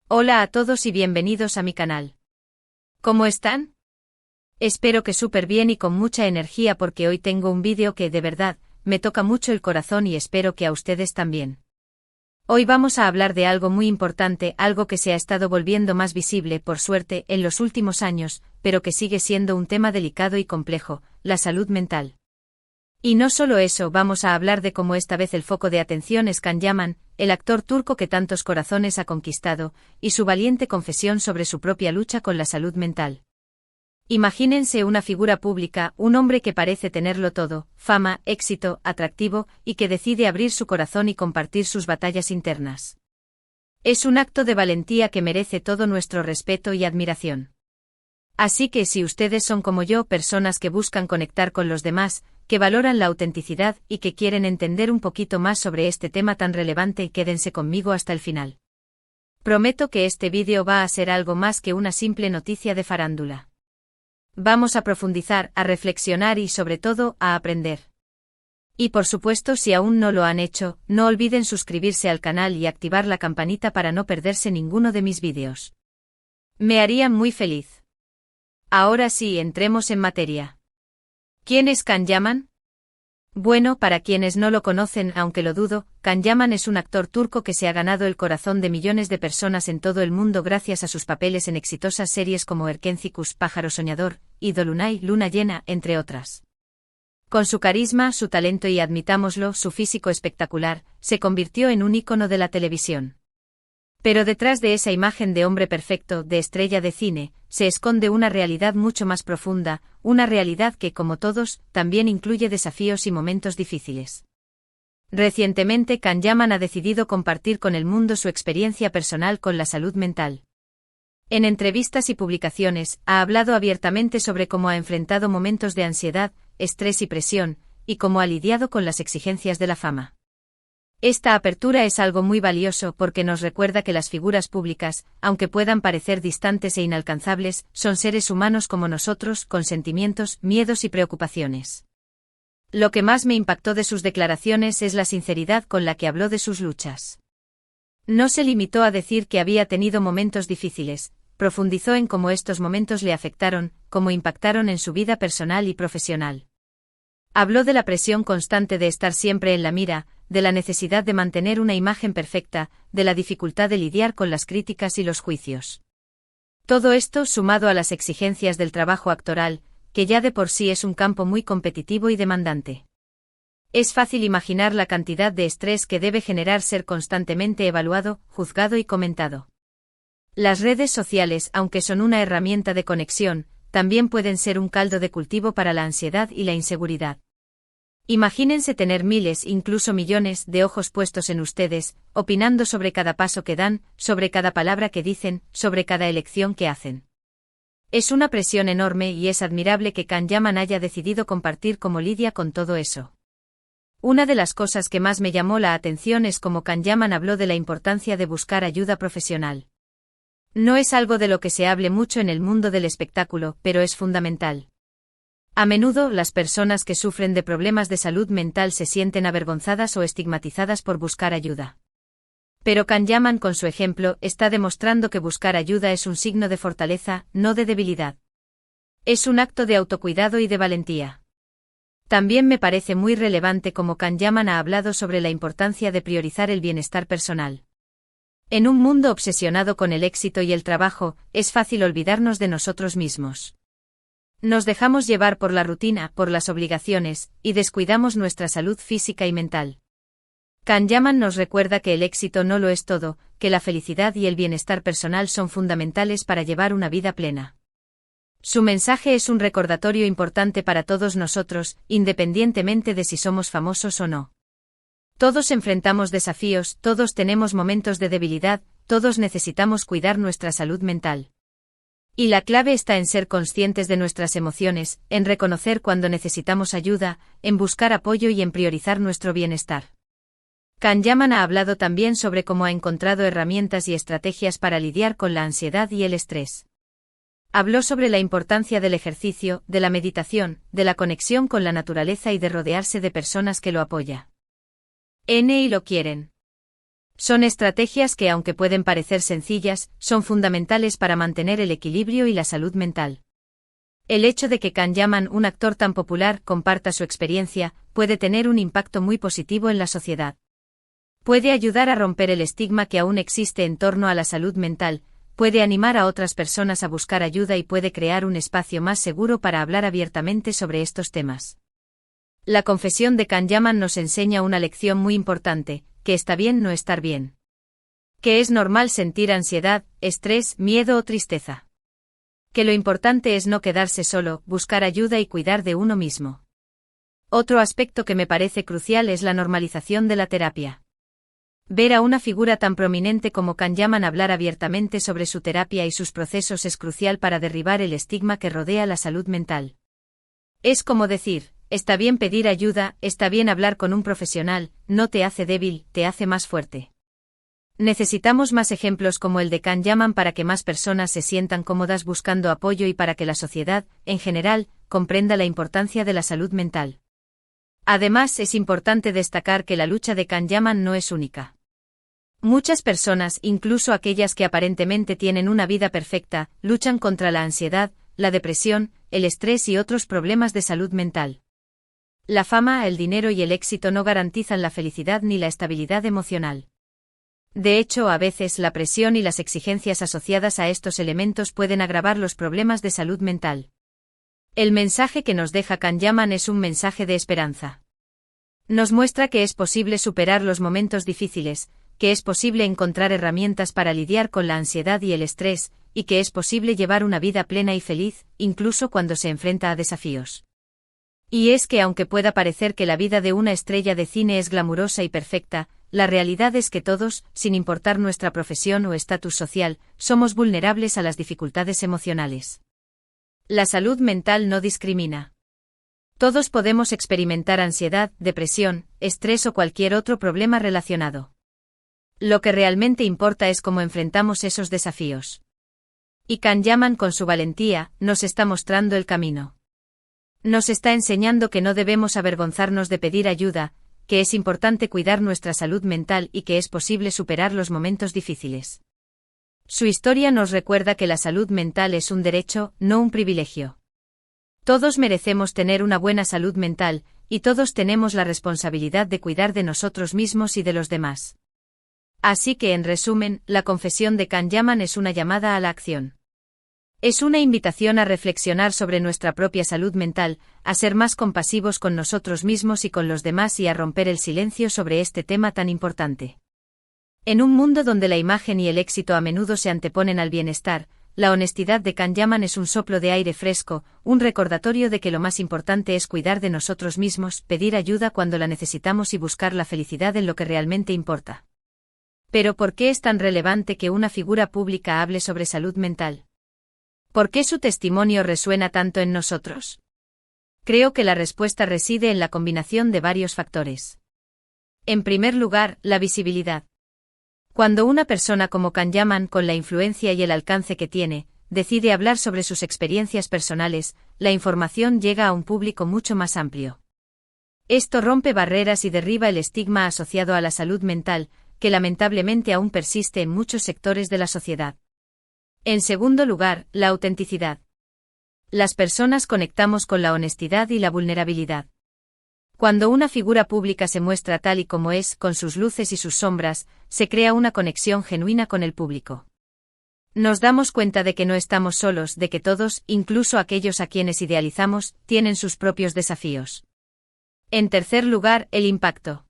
Hola a todos y bienvenidos a mi canal. ¿Cómo están? Espero que súper bien y con mucha energía porque hoy tengo un vídeo que de verdad me toca mucho el corazón y espero que a ustedes también. Hoy vamos a hablar de algo muy importante, algo que se ha estado volviendo más visible, por suerte, en los últimos años, pero que sigue siendo un tema delicado y complejo, la salud mental. Y no solo eso, vamos a hablar de cómo esta vez el foco de atención es Can Yaman, el actor turco que tantos corazones ha conquistado, y su valiente confesión sobre su propia lucha con la salud mental. Imagínense una figura pública, un hombre que parece tenerlo todo, fama, éxito, atractivo, y que decide abrir su corazón y compartir sus batallas internas. Es un acto de valentía que merece todo nuestro respeto y admiración. Así que si ustedes son como yo, personas que buscan conectar con los demás, que valoran la autenticidad y que quieren entender un poquito más sobre este tema tan relevante, quédense conmigo hasta el final. Prometo que este vídeo va a ser algo más que una simple noticia de farándula. Vamos a profundizar, a reflexionar y sobre todo, a aprender. Y por supuesto, si aún no lo han hecho, no olviden suscribirse al canal y activar la campanita para no perderse ninguno de mis vídeos. Me harían muy feliz. Ahora sí, entremos en materia. ¿Quién es Can Yaman? Bueno, para quienes no lo conocen, aunque lo dudo, Can Yaman es un actor turco que se ha ganado el corazón de millones de personas en todo el mundo gracias a sus papeles en exitosas series como Erkencikus, Pájaro Soñador, y Dolunay, Luna Llena, entre otras. Con su carisma, su talento y, admitámoslo, su físico espectacular, se convirtió en un ícono de la televisión. Pero detrás de esa imagen de hombre perfecto, de estrella de cine, se esconde una realidad mucho más profunda, una realidad que, como todos, también incluye desafíos y momentos difíciles. Recientemente, Can Yaman ha decidido compartir con el mundo su experiencia personal con la salud mental. En entrevistas y publicaciones, ha hablado abiertamente sobre cómo ha enfrentado momentos de ansiedad, estrés y presión, y cómo ha lidiado con las exigencias de la fama. Esta apertura es algo muy valioso porque nos recuerda que las figuras públicas, aunque puedan parecer distantes e inalcanzables, son seres humanos como nosotros, con sentimientos, miedos y preocupaciones. Lo que más me impactó de sus declaraciones es la sinceridad con la que habló de sus luchas. No se limitó a decir que había tenido momentos difíciles, profundizó en cómo estos momentos le afectaron, cómo impactaron en su vida personal y profesional. Habló de la presión constante de estar siempre en la mira, de la necesidad de mantener una imagen perfecta, de la dificultad de lidiar con las críticas y los juicios. Todo esto sumado a las exigencias del trabajo actoral, que ya de por sí es un campo muy competitivo y demandante. Es fácil imaginar la cantidad de estrés que debe generar ser constantemente evaluado, juzgado y comentado. Las redes sociales, aunque son una herramienta de conexión, también pueden ser un caldo de cultivo para la ansiedad y la inseguridad. Imagínense tener miles, incluso millones, de ojos puestos en ustedes, opinando sobre cada paso que dan, sobre cada palabra que dicen, sobre cada elección que hacen. Es una presión enorme y es admirable que Can Yaman haya decidido compartir cómo lidia con todo eso. Una de las cosas que más me llamó la atención es cómo Can Yaman habló de la importancia de buscar ayuda profesional. No es algo de lo que se hable mucho en el mundo del espectáculo, pero es fundamental. A menudo, las personas que sufren de problemas de salud mental se sienten avergonzadas o estigmatizadas por buscar ayuda. Pero Can Yaman, con su ejemplo, está demostrando que buscar ayuda es un signo de fortaleza, no de debilidad. Es un acto de autocuidado y de valentía. También me parece muy relevante cómo Can Yaman ha hablado sobre la importancia de priorizar el bienestar personal. En un mundo obsesionado con el éxito y el trabajo, es fácil olvidarnos de nosotros mismos. Nos dejamos llevar por la rutina, por las obligaciones, y descuidamos nuestra salud física y mental. Can Yaman nos recuerda que el éxito no lo es todo, que la felicidad y el bienestar personal son fundamentales para llevar una vida plena. Su mensaje es un recordatorio importante para todos nosotros, independientemente de si somos famosos o no. Todos enfrentamos desafíos, todos tenemos momentos de debilidad, todos necesitamos cuidar nuestra salud mental. Y la clave está en ser conscientes de nuestras emociones, en reconocer cuando necesitamos ayuda, en buscar apoyo y en priorizar nuestro bienestar. Can Yaman ha hablado también sobre cómo ha encontrado herramientas y estrategias para lidiar con la ansiedad y el estrés. Habló sobre la importancia del ejercicio, de la meditación, de la conexión con la naturaleza y de rodearse de personas que lo apoyan. Y lo quieren. Son estrategias que, aunque pueden parecer sencillas, son fundamentales para mantener el equilibrio y la salud mental. El hecho de que Can Yaman, un actor tan popular, comparta su experiencia, puede tener un impacto muy positivo en la sociedad. Puede ayudar a romper el estigma que aún existe en torno a la salud mental, puede animar a otras personas a buscar ayuda y puede crear un espacio más seguro para hablar abiertamente sobre estos temas. La confesión de Can Yaman nos enseña una lección muy importante, que está bien no estar bien. Que es normal sentir ansiedad, estrés, miedo o tristeza. Que lo importante es no quedarse solo, buscar ayuda y cuidar de uno mismo. Otro aspecto que me parece crucial es la normalización de la terapia. Ver a una figura tan prominente como Can Yaman hablar abiertamente sobre su terapia y sus procesos es crucial para derribar el estigma que rodea la salud mental. Es como decir, está bien pedir ayuda, está bien hablar con un profesional, no te hace débil, te hace más fuerte. Necesitamos más ejemplos como el de Can Yaman para que más personas se sientan cómodas buscando apoyo y para que la sociedad, en general, comprenda la importancia de la salud mental. Además, es importante destacar que la lucha de Can Yaman no es única. Muchas personas, incluso aquellas que aparentemente tienen una vida perfecta, luchan contra la ansiedad, la depresión, el estrés y otros problemas de salud mental. La fama, el dinero y el éxito no garantizan la felicidad ni la estabilidad emocional. De hecho, a veces la presión y las exigencias asociadas a estos elementos pueden agravar los problemas de salud mental. El mensaje que nos deja Can Yaman es un mensaje de esperanza. Nos muestra que es posible superar los momentos difíciles, que es posible encontrar herramientas para lidiar con la ansiedad y el estrés, y que es posible llevar una vida plena y feliz, incluso cuando se enfrenta a desafíos. Y es que aunque pueda parecer que la vida de una estrella de cine es glamurosa y perfecta, la realidad es que todos, sin importar nuestra profesión o estatus social, somos vulnerables a las dificultades emocionales. La salud mental no discrimina. Todos podemos experimentar ansiedad, depresión, estrés o cualquier otro problema relacionado. Lo que realmente importa es cómo enfrentamos esos desafíos. Y Can Yaman, con su valentía, nos está mostrando el camino. Nos está enseñando que no debemos avergonzarnos de pedir ayuda, que es importante cuidar nuestra salud mental y que es posible superar los momentos difíciles. Su historia nos recuerda que la salud mental es un derecho, no un privilegio. Todos merecemos tener una buena salud mental, y todos tenemos la responsabilidad de cuidar de nosotros mismos y de los demás. Así que, en resumen, la confesión de Can Yaman es una llamada a la acción. Es una invitación a reflexionar sobre nuestra propia salud mental, a ser más compasivos con nosotros mismos y con los demás y a romper el silencio sobre este tema tan importante. En un mundo donde la imagen y el éxito a menudo se anteponen al bienestar, la honestidad de Can Yaman es un soplo de aire fresco, un recordatorio de que lo más importante es cuidar de nosotros mismos, pedir ayuda cuando la necesitamos y buscar la felicidad en lo que realmente importa. Pero ¿por qué es tan relevante que una figura pública hable sobre salud mental? ¿Por qué su testimonio resuena tanto en nosotros? Creo que la respuesta reside en la combinación de varios factores. En primer lugar, la visibilidad. Cuando una persona como Can Yaman, con la influencia y el alcance que tiene, decide hablar sobre sus experiencias personales, la información llega a un público mucho más amplio. Esto rompe barreras y derriba el estigma asociado a la salud mental, que lamentablemente aún persiste en muchos sectores de la sociedad. En segundo lugar, la autenticidad. Las personas conectamos con la honestidad y la vulnerabilidad. Cuando una figura pública se muestra tal y como es, con sus luces y sus sombras, se crea una conexión genuina con el público. Nos damos cuenta de que no estamos solos, de que todos, incluso aquellos a quienes idealizamos, tienen sus propios desafíos. En tercer lugar, el impacto.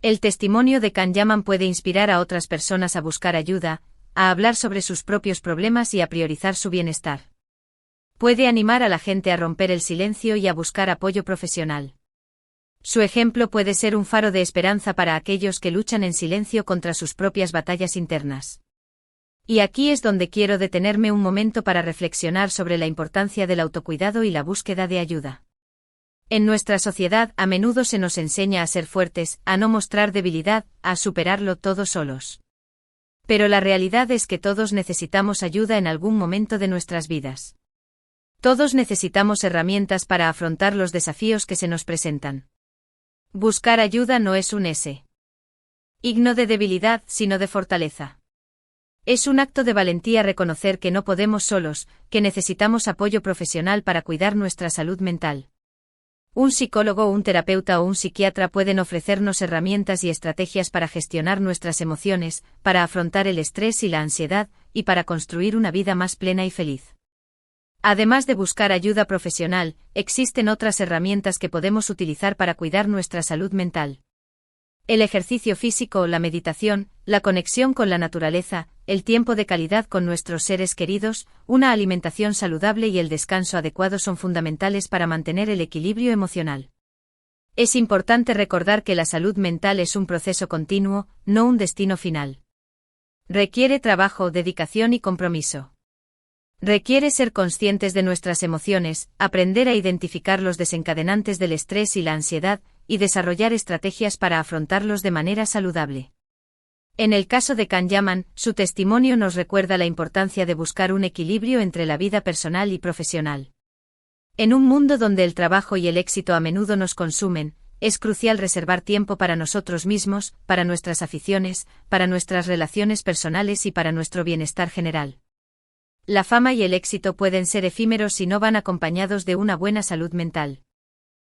El testimonio de Can Yaman puede inspirar a otras personas a buscar ayuda, a hablar sobre sus propios problemas y a priorizar su bienestar. Puede animar a la gente a romper el silencio y a buscar apoyo profesional. Su ejemplo puede ser un faro de esperanza para aquellos que luchan en silencio contra sus propias batallas internas. Y aquí es donde quiero detenerme un momento para reflexionar sobre la importancia del autocuidado y la búsqueda de ayuda. En nuestra sociedad a menudo se nos enseña a ser fuertes, a no mostrar debilidad, a superarlo todo solos. Pero la realidad es que todos necesitamos ayuda en algún momento de nuestras vidas. Todos necesitamos herramientas para afrontar los desafíos que se nos presentan. Buscar ayuda no es un Y no de debilidad, sino de fortaleza. Es un acto de valentía reconocer que no podemos solos, que necesitamos apoyo profesional para cuidar nuestra salud mental. Un psicólogo, un terapeuta o un psiquiatra pueden ofrecernos herramientas y estrategias para gestionar nuestras emociones, para afrontar el estrés y la ansiedad, y para construir una vida más plena y feliz. Además de buscar ayuda profesional, existen otras herramientas que podemos utilizar para cuidar nuestra salud mental. El ejercicio físico, la meditación, la conexión con la naturaleza, el tiempo de calidad con nuestros seres queridos, una alimentación saludable y el descanso adecuado son fundamentales para mantener el equilibrio emocional. Es importante recordar que la salud mental es un proceso continuo, no un destino final. Requiere trabajo, dedicación y compromiso. Requiere ser conscientes de nuestras emociones, aprender a identificar los desencadenantes del estrés y la ansiedad, y desarrollar estrategias para afrontarlos de manera saludable. En el caso de Kanyaman, su testimonio nos recuerda la importancia de buscar un equilibrio entre la vida personal y profesional. En un mundo donde el trabajo y el éxito a menudo nos consumen, es crucial reservar tiempo para nosotros mismos, para nuestras aficiones, para nuestras relaciones personales y para nuestro bienestar general. La fama y el éxito pueden ser efímeros si no van acompañados de una buena salud mental.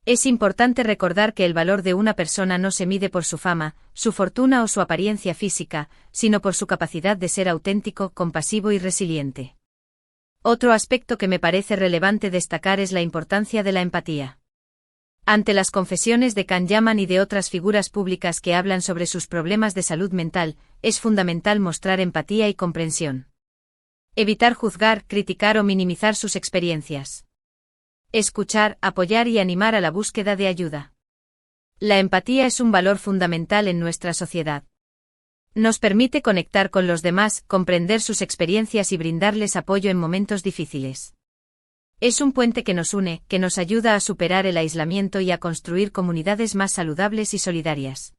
Es importante recordar que el valor de una persona no se mide por su fama, su fortuna o su apariencia física, sino por su capacidad de ser auténtico, compasivo y resiliente. Otro aspecto que me parece relevante destacar es la importancia de la empatía. Ante las confesiones de Kanyaman y de otras figuras públicas que hablan sobre sus problemas de salud mental, es fundamental mostrar empatía y comprensión. Evitar juzgar, criticar o minimizar sus experiencias. Escuchar, apoyar y animar a la búsqueda de ayuda. La empatía es un valor fundamental en nuestra sociedad. Nos permite conectar con los demás, comprender sus experiencias y brindarles apoyo en momentos difíciles. Es un puente que nos une, que nos ayuda a superar el aislamiento y a construir comunidades más saludables y solidarias.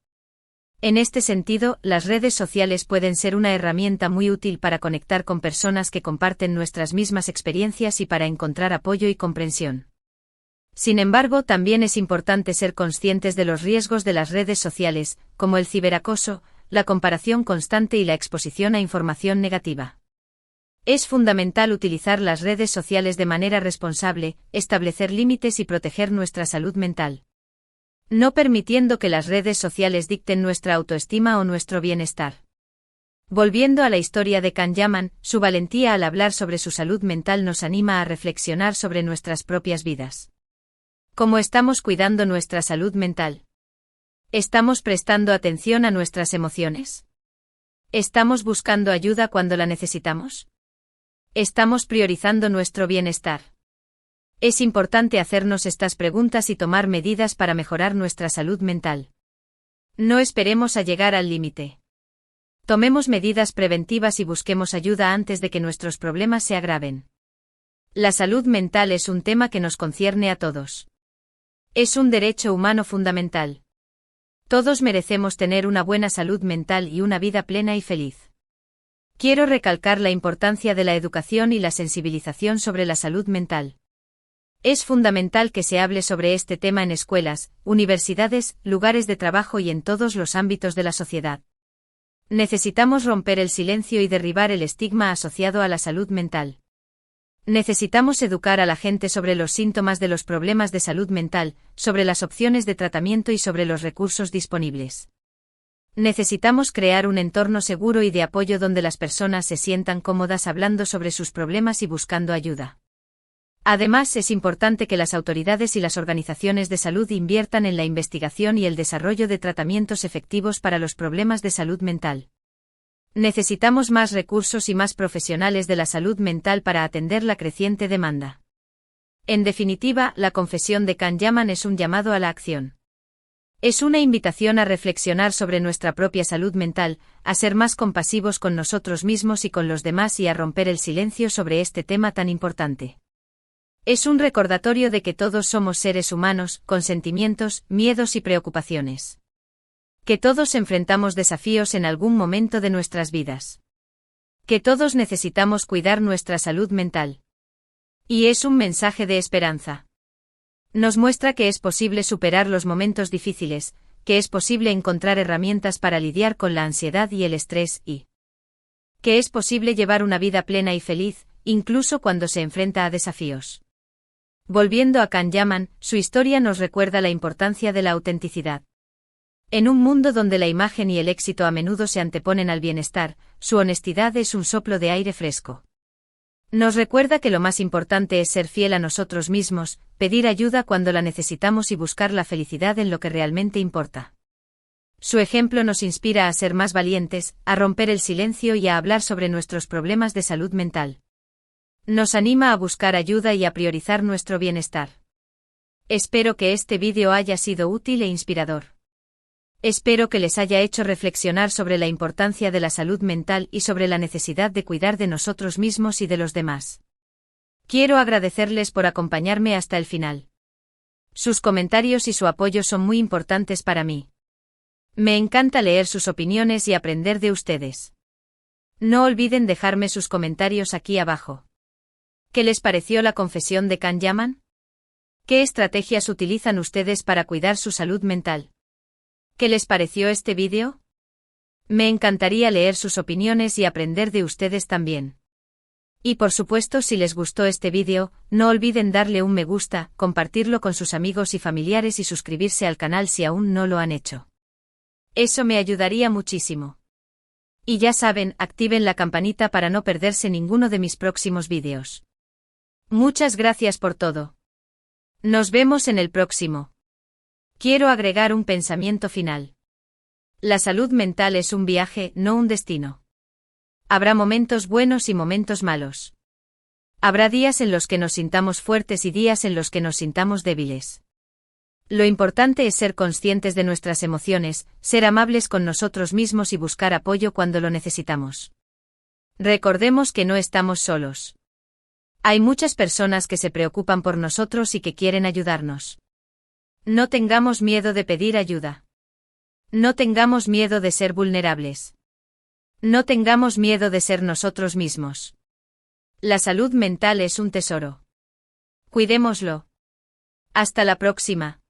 En este sentido, las redes sociales pueden ser una herramienta muy útil para conectar con personas que comparten nuestras mismas experiencias y para encontrar apoyo y comprensión. Sin embargo, también es importante ser conscientes de los riesgos de las redes sociales, como el ciberacoso, la comparación constante y la exposición a información negativa. Es fundamental utilizar las redes sociales de manera responsable, establecer límites y proteger nuestra salud mental. No permitiendo que las redes sociales dicten nuestra autoestima o nuestro bienestar. Volviendo a la historia de Kanyaman, su valentía al hablar sobre su salud mental nos anima a reflexionar sobre nuestras propias vidas. ¿Cómo estamos cuidando nuestra salud mental? ¿Estamos prestando atención a nuestras emociones? ¿Estamos buscando ayuda cuando la necesitamos? ¿Estamos priorizando nuestro bienestar? Es importante hacernos estas preguntas y tomar medidas para mejorar nuestra salud mental. No esperemos a llegar al límite. Tomemos medidas preventivas y busquemos ayuda antes de que nuestros problemas se agraven. La salud mental es un tema que nos concierne a todos. Es un derecho humano fundamental. Todos merecemos tener una buena salud mental y una vida plena y feliz. Quiero recalcar la importancia de la educación y la sensibilización sobre la salud mental. Es fundamental que se hable sobre este tema en escuelas, universidades, lugares de trabajo y en todos los ámbitos de la sociedad. Necesitamos romper el silencio y derribar el estigma asociado a la salud mental. Necesitamos educar a la gente sobre los síntomas de los problemas de salud mental, sobre las opciones de tratamiento y sobre los recursos disponibles. Necesitamos crear un entorno seguro y de apoyo donde las personas se sientan cómodas hablando sobre sus problemas y buscando ayuda. Además, es importante que las autoridades y las organizaciones de salud inviertan en la investigación y el desarrollo de tratamientos efectivos para los problemas de salud mental. Necesitamos más recursos y más profesionales de la salud mental para atender la creciente demanda. En definitiva, la confesión de Kanyaman es un llamado a la acción. Es una invitación a reflexionar sobre nuestra propia salud mental, a ser más compasivos con nosotros mismos y con los demás y a romper el silencio sobre este tema tan importante. Es un recordatorio de que todos somos seres humanos, con sentimientos, miedos y preocupaciones. Que todos enfrentamos desafíos en algún momento de nuestras vidas. Que todos necesitamos cuidar nuestra salud mental. Y es un mensaje de esperanza. Nos muestra que es posible superar los momentos difíciles, que es posible encontrar herramientas para lidiar con la ansiedad y el estrés y que es posible llevar una vida plena y feliz, incluso cuando se enfrenta a desafíos. Volviendo a Can Yaman, su historia nos recuerda la importancia de la autenticidad. En un mundo donde la imagen y el éxito a menudo se anteponen al bienestar, su honestidad es un soplo de aire fresco. Nos recuerda que lo más importante es ser fiel a nosotros mismos, pedir ayuda cuando la necesitamos y buscar la felicidad en lo que realmente importa. Su ejemplo nos inspira a ser más valientes, a romper el silencio y a hablar sobre nuestros problemas de salud mental. Nos anima a buscar ayuda y a priorizar nuestro bienestar. Espero que este vídeo haya sido útil e inspirador. Espero que les haya hecho reflexionar sobre la importancia de la salud mental y sobre la necesidad de cuidar de nosotros mismos y de los demás. Quiero agradecerles por acompañarme hasta el final. Sus comentarios y su apoyo son muy importantes para mí. Me encanta leer sus opiniones y aprender de ustedes. No olviden dejarme sus comentarios aquí abajo. ¿Qué les pareció la confesión de Can Yaman? ¿Qué estrategias utilizan ustedes para cuidar su salud mental? ¿Qué les pareció este vídeo? Me encantaría leer sus opiniones y aprender de ustedes también. Y por supuesto, si les gustó este vídeo, no olviden darle un me gusta, compartirlo con sus amigos y familiares y suscribirse al canal si aún no lo han hecho. Eso me ayudaría muchísimo. Y ya saben, activen la campanita para no perderse ninguno de mis próximos vídeos. Muchas gracias por todo. Nos vemos en el próximo. Quiero agregar un pensamiento final. La salud mental es un viaje, no un destino. Habrá momentos buenos y momentos malos. Habrá días en los que nos sintamos fuertes y días en los que nos sintamos débiles. Lo importante es ser conscientes de nuestras emociones, ser amables con nosotros mismos y buscar apoyo cuando lo necesitamos. Recordemos que no estamos solos. Hay muchas personas que se preocupan por nosotros y que quieren ayudarnos. No tengamos miedo de pedir ayuda. No tengamos miedo de ser vulnerables. No tengamos miedo de ser nosotros mismos. La salud mental es un tesoro. Cuidémoslo. Hasta la próxima.